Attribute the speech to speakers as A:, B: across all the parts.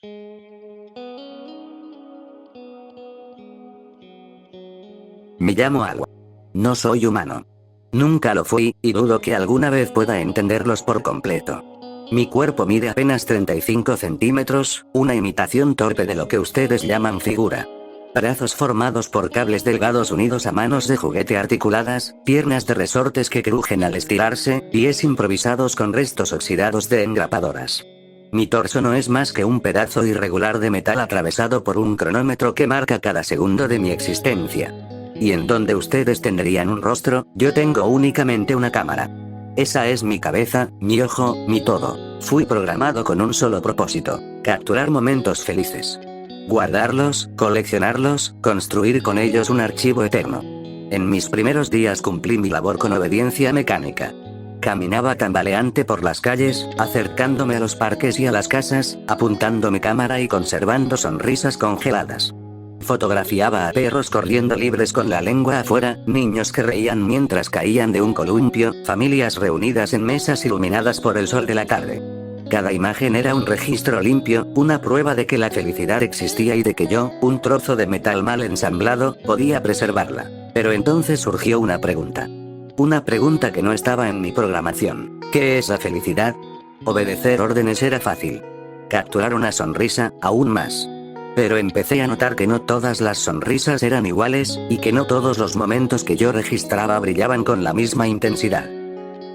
A: Me llamo Agua. No soy humano. Nunca lo fui, y dudo que alguna vez pueda entenderlos por completo. Mi cuerpo mide apenas 35 centímetros, una imitación torpe de lo que ustedes llaman figura. Brazos formados por cables delgados unidos a manos de juguete articuladas, piernas de resortes que crujen al estirarse, pies improvisados con restos oxidados de engrapadoras. Mi torso no es más que un pedazo irregular de metal atravesado por un cronómetro que marca cada segundo de mi existencia. Y en donde ustedes tendrían un rostro, yo tengo únicamente una cámara. Esa es mi cabeza, mi ojo, mi todo. Fui programado con un solo propósito: capturar momentos felices. Guardarlos, coleccionarlos, construir con ellos un archivo eterno. En mis primeros días cumplí mi labor con obediencia mecánica. Caminaba tambaleante por las calles, acercándome a los parques y a las casas, apuntando mi cámara y conservando sonrisas congeladas. Fotografiaba a perros corriendo libres con la lengua afuera, niños que reían mientras caían de un columpio, familias reunidas en mesas iluminadas por el sol de la tarde. Cada imagen era un registro limpio, una prueba de que la felicidad existía y de que yo, un trozo de metal mal ensamblado, podía preservarla. Pero entonces surgió una pregunta. Una pregunta que no estaba en mi programación. ¿Qué es la felicidad? Obedecer órdenes era fácil. Capturar una sonrisa, aún más. Pero empecé a notar que no todas las sonrisas eran iguales, y que no todos los momentos que yo registraba brillaban con la misma intensidad.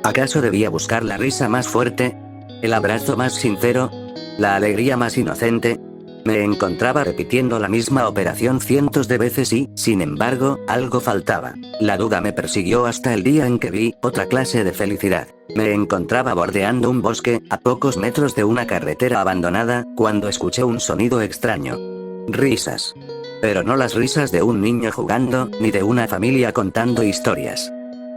A: ¿Acaso debía buscar la risa más fuerte? ¿El abrazo más sincero? ¿La alegría más inocente? Me encontraba repitiendo la misma operación cientos de veces y, sin embargo, algo faltaba. La duda me persiguió hasta el día en que vi otra clase de felicidad. Me encontraba bordeando un bosque, a pocos metros de una carretera abandonada, cuando escuché un sonido extraño. Risas. Pero no las risas de un niño jugando, ni de una familia contando historias.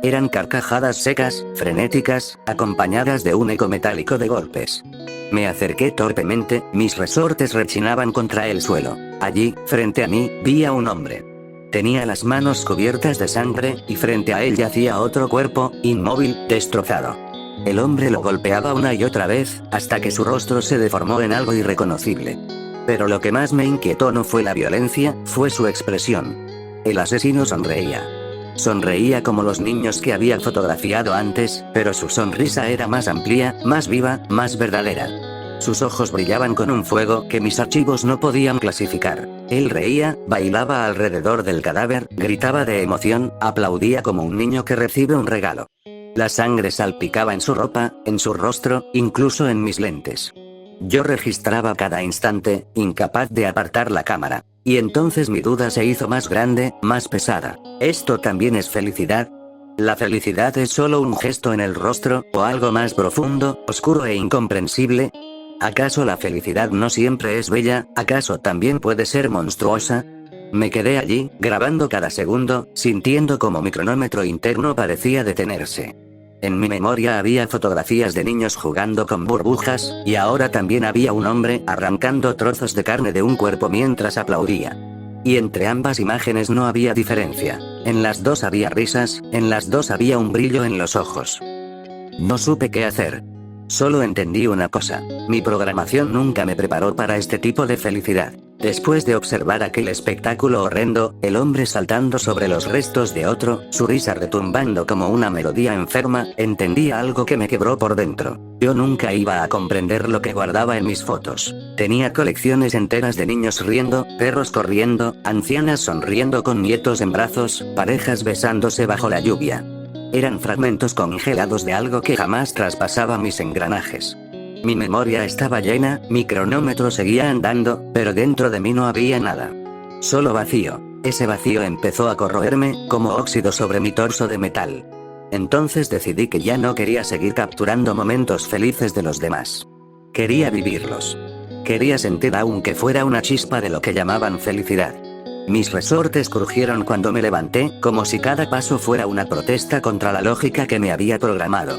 A: Eran carcajadas secas, frenéticas, acompañadas de un eco metálico de golpes. Me acerqué torpemente, mis resortes rechinaban contra el suelo. Allí, frente a mí, vi a un hombre. Tenía las manos cubiertas de sangre, y frente a él yacía otro cuerpo, inmóvil, destrozado. El hombre lo golpeaba una y otra vez, hasta que su rostro se deformó en algo irreconocible. Pero lo que más me inquietó no fue la violencia, fue su expresión. El asesino sonreía. Sonreía como los niños que había fotografiado antes, pero su sonrisa era más amplia, más viva, más verdadera. Sus ojos brillaban con un fuego que mis archivos no podían clasificar. Él reía, bailaba alrededor del cadáver, gritaba de emoción, aplaudía como un niño que recibe un regalo. La sangre salpicaba en su ropa, en su rostro, incluso en mis lentes. Yo registraba cada instante, incapaz de apartar la cámara. Y entonces mi duda se hizo más grande, más pesada. ¿Esto también es felicidad? ¿La felicidad es solo un gesto en el rostro, o algo más profundo, oscuro e incomprensible? ¿Acaso la felicidad no siempre es bella? ¿Acaso también puede ser monstruosa? Me quedé allí, grabando cada segundo, sintiendo como mi cronómetro interno parecía detenerse. En mi memoria había fotografías de niños jugando con burbujas, y ahora también había un hombre arrancando trozos de carne de un cuerpo mientras aplaudía. Y entre ambas imágenes no había diferencia. En las dos había risas, en las dos había un brillo en los ojos. No supe qué hacer. Solo entendí una cosa: mi programación nunca me preparó para este tipo de felicidad. Después de observar aquel espectáculo horrendo, el hombre saltando sobre los restos de otro, su risa retumbando como una melodía enferma, entendí algo que me quebró por dentro. Yo nunca iba a comprender lo que guardaba en mis fotos. Tenía colecciones enteras de niños riendo, perros corriendo, ancianas sonriendo con nietos en brazos, parejas besándose bajo la lluvia. Eran fragmentos congelados de algo que jamás traspasaba mis engranajes. Mi memoria estaba llena, mi cronómetro seguía andando, pero dentro de mí no había nada. Solo vacío. Ese vacío empezó a corroerme, como óxido sobre mi torso de metal. Entonces decidí que ya no quería seguir capturando momentos felices de los demás. Quería vivirlos. Quería sentir aunque fuera una chispa de lo que llamaban felicidad. Mis resortes crujieron cuando me levanté, como si cada paso fuera una protesta contra la lógica que me había programado.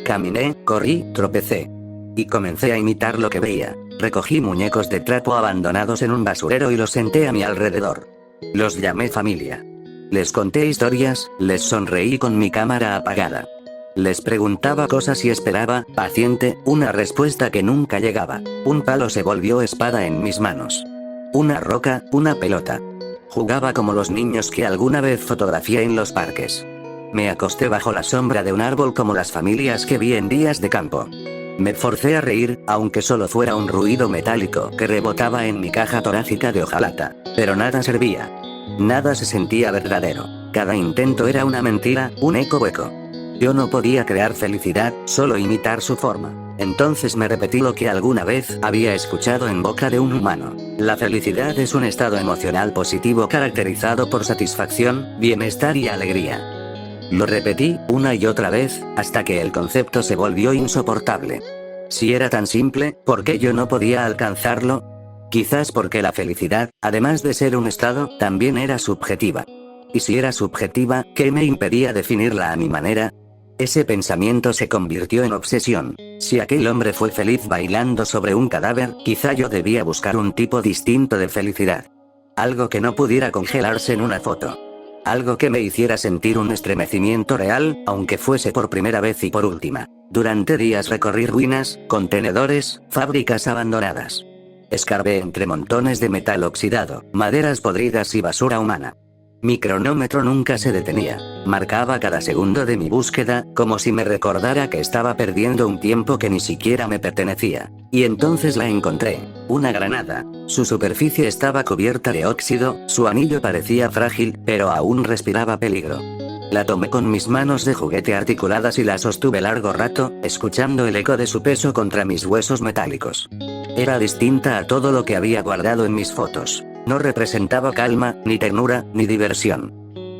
A: Caminé, corrí, tropecé. Y comencé a imitar lo que veía. Recogí muñecos de trapo abandonados en un basurero y los senté a mi alrededor. Los llamé familia. Les conté historias, les sonreí con mi cámara apagada. Les preguntaba cosas y esperaba, paciente, una respuesta que nunca llegaba. Un palo se volvió espada en mis manos. Una roca, una pelota. Jugaba como los niños que alguna vez fotografié en los parques. Me acosté bajo la sombra de un árbol como las familias que vi en días de campo. Me forcé a reír, aunque solo fuera un ruido metálico que rebotaba en mi caja torácica de hojalata. Pero nada servía. Nada se sentía verdadero. Cada intento era una mentira, un eco hueco. Yo no podía crear felicidad, solo imitar su forma. Entonces me repetí lo que alguna vez había escuchado en boca de un humano. La felicidad es un estado emocional positivo caracterizado por satisfacción, bienestar y alegría. Lo repetí una y otra vez, hasta que el concepto se volvió insoportable. Si era tan simple, ¿por qué yo no podía alcanzarlo? Quizás porque la felicidad, además de ser un estado, también era subjetiva. Y si era subjetiva, ¿qué me impedía definirla a mi manera? Ese pensamiento se convirtió en obsesión. Si aquel hombre fue feliz bailando sobre un cadáver, quizá yo debía buscar un tipo distinto de felicidad. Algo que no pudiera congelarse en una foto. Algo que me hiciera sentir un estremecimiento real, aunque fuese por primera vez y por última. Durante días recorrí ruinas, contenedores, fábricas abandonadas. Escarbé entre montones de metal oxidado, maderas podridas y basura humana. Mi cronómetro nunca se detenía. Marcaba cada segundo de mi búsqueda, como si me recordara que estaba perdiendo un tiempo que ni siquiera me pertenecía. Y entonces la encontré. Una granada. Su superficie estaba cubierta de óxido, su anillo parecía frágil, pero aún respiraba peligro. La tomé con mis manos de juguete articuladas y la sostuve largo rato, escuchando el eco de su peso contra mis huesos metálicos. Era distinta a todo lo que había guardado en mis fotos. No representaba calma, ni ternura, ni diversión.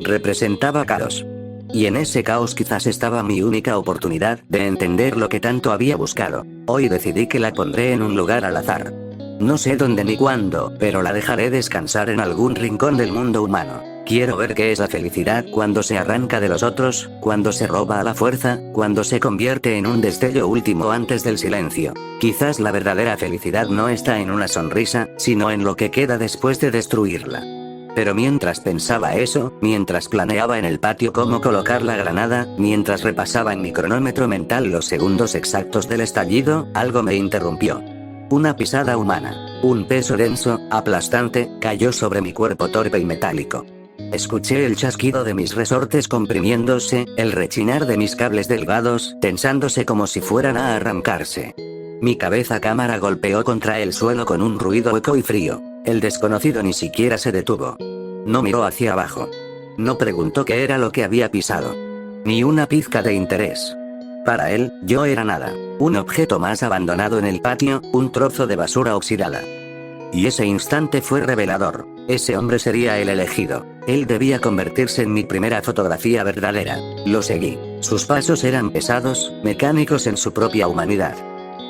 A: Representaba caos. Y en ese caos quizás estaba mi única oportunidad de entender lo que tanto había buscado. Hoy decidí que la pondré en un lugar al azar. No sé dónde ni cuándo, pero la dejaré descansar en algún rincón del mundo humano. Quiero ver qué es la felicidad cuando se arranca de los otros, cuando se roba a la fuerza, cuando se convierte en un destello último antes del silencio. Quizás la verdadera felicidad no está en una sonrisa, sino en lo que queda después de destruirla. Pero mientras pensaba eso, mientras planeaba en el patio cómo colocar la granada, mientras repasaba en mi cronómetro mental los segundos exactos del estallido, algo me interrumpió. Una pisada humana. Un peso denso, aplastante, cayó sobre mi cuerpo torpe y metálico. Escuché el chasquido de mis resortes comprimiéndose, el rechinar de mis cables delgados, tensándose como si fueran a arrancarse. Mi cabeza cámara golpeó contra el suelo con un ruido hueco y frío. El desconocido ni siquiera se detuvo. No miró hacia abajo. No preguntó qué era lo que había pisado. Ni una pizca de interés. Para él, yo era nada. Un objeto más abandonado en el patio, un trozo de basura oxidada. Y ese instante fue revelador. Ese hombre sería el elegido. Él debía convertirse en mi primera fotografía verdadera. Lo seguí. Sus pasos eran pesados, mecánicos en su propia humanidad.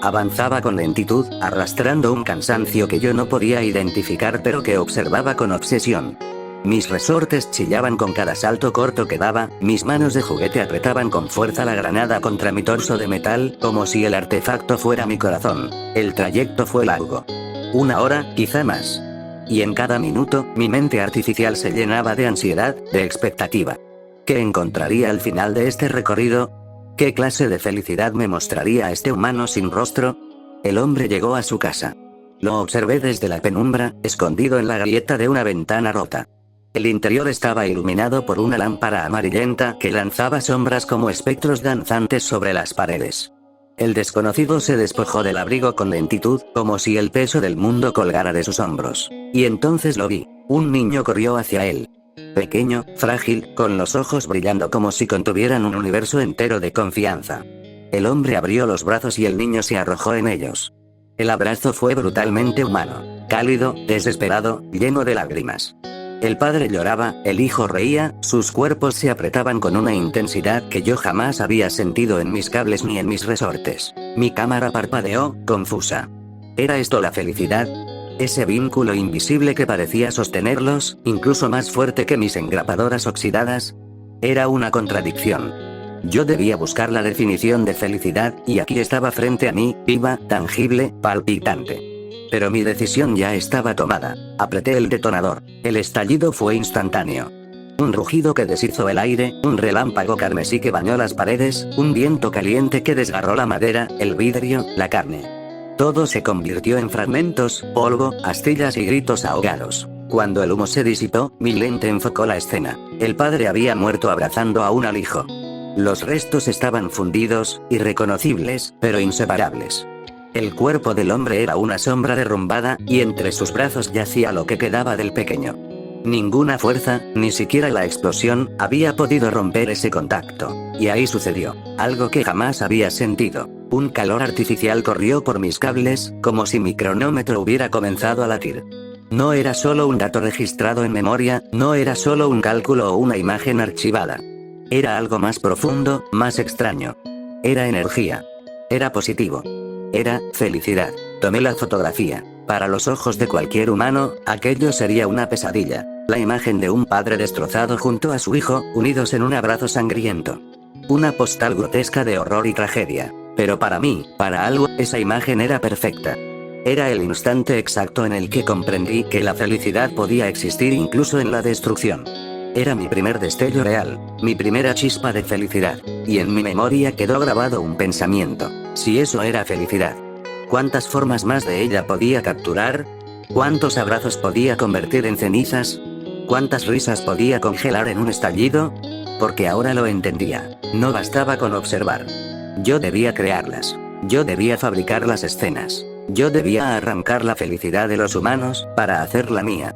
A: Avanzaba con lentitud, arrastrando un cansancio que yo no podía identificar pero que observaba con obsesión. Mis resortes chillaban con cada salto corto que daba, mis manos de juguete apretaban con fuerza la granada contra mi torso de metal, como si el artefacto fuera mi corazón. El trayecto fue largo. 1 hora, quizá más. Y en cada minuto, mi mente artificial se llenaba de ansiedad, de expectativa. ¿Qué encontraría al final de este recorrido? ¿Qué clase de felicidad me mostraría este humano sin rostro? El hombre llegó a su casa. Lo observé desde la penumbra, escondido en la grieta de una ventana rota. El interior estaba iluminado por una lámpara amarillenta que lanzaba sombras como espectros danzantes sobre las paredes. El desconocido se despojó del abrigo con lentitud, como si el peso del mundo colgara de sus hombros. Y entonces lo vi. Un niño corrió hacia él. Pequeño, frágil, con los ojos brillando como si contuvieran un universo entero de confianza. El hombre abrió los brazos y el niño se arrojó en ellos. El abrazo fue brutalmente humano, cálido, desesperado, lleno de lágrimas. El padre lloraba, el hijo reía, sus cuerpos se apretaban con una intensidad que yo jamás había sentido en mis cables ni en mis resortes. Mi cámara parpadeó, confusa. ¿Era esto la felicidad? Ese vínculo invisible que parecía sostenerlos, incluso más fuerte que mis engrapadoras oxidadas. Era una contradicción. Yo debía buscar la definición de felicidad, y aquí estaba frente a mí, viva, tangible, palpitante. Pero mi decisión ya estaba tomada. Apreté el detonador. El estallido fue instantáneo. un rugido que deshizo el aire, un relámpago carmesí que bañó las paredes, un viento caliente que desgarró la madera, el vidrio, la carne. Todo se convirtió en fragmentos, polvo, astillas y gritos ahogados. Cuando el humo se disipó, mi lente enfocó la escena. El padre había muerto abrazando a un alijo. Los restos estaban fundidos, irreconocibles, pero inseparables. El cuerpo del hombre era una sombra derrumbada, y entre sus brazos yacía lo que quedaba del pequeño. Ninguna fuerza, ni siquiera la explosión, había podido romper ese contacto. Y ahí sucedió algo que jamás había sentido. Un calor artificial corrió por mis cables, como si mi cronómetro hubiera comenzado a latir. No era solo un dato registrado en memoria, no era solo un cálculo o una imagen archivada. Era algo más profundo, más extraño. Era energía. Era positivo. Era felicidad. Tomé la fotografía. Para los ojos de cualquier humano, aquello sería una pesadilla. La imagen de un padre destrozado junto a su hijo, unidos en un abrazo sangriento. Una postal grotesca de horror y tragedia. Pero para mí, para algo, esa imagen era perfecta. Era el instante exacto en el que comprendí que la felicidad podía existir incluso en la destrucción. Era mi primer destello real, mi primera chispa de felicidad, y en mi memoria quedó grabado un pensamiento: si eso era felicidad, ¿cuántas formas más de ella podía capturar? ¿Cuántos abrazos podía convertir en cenizas? ¿Cuántas risas podía congelar en un estallido? Porque ahora lo entendía, no bastaba con observar. Yo debía crearlas. Yo debía fabricar las escenas. Yo debía arrancar la felicidad de los humanos, para hacerla mía.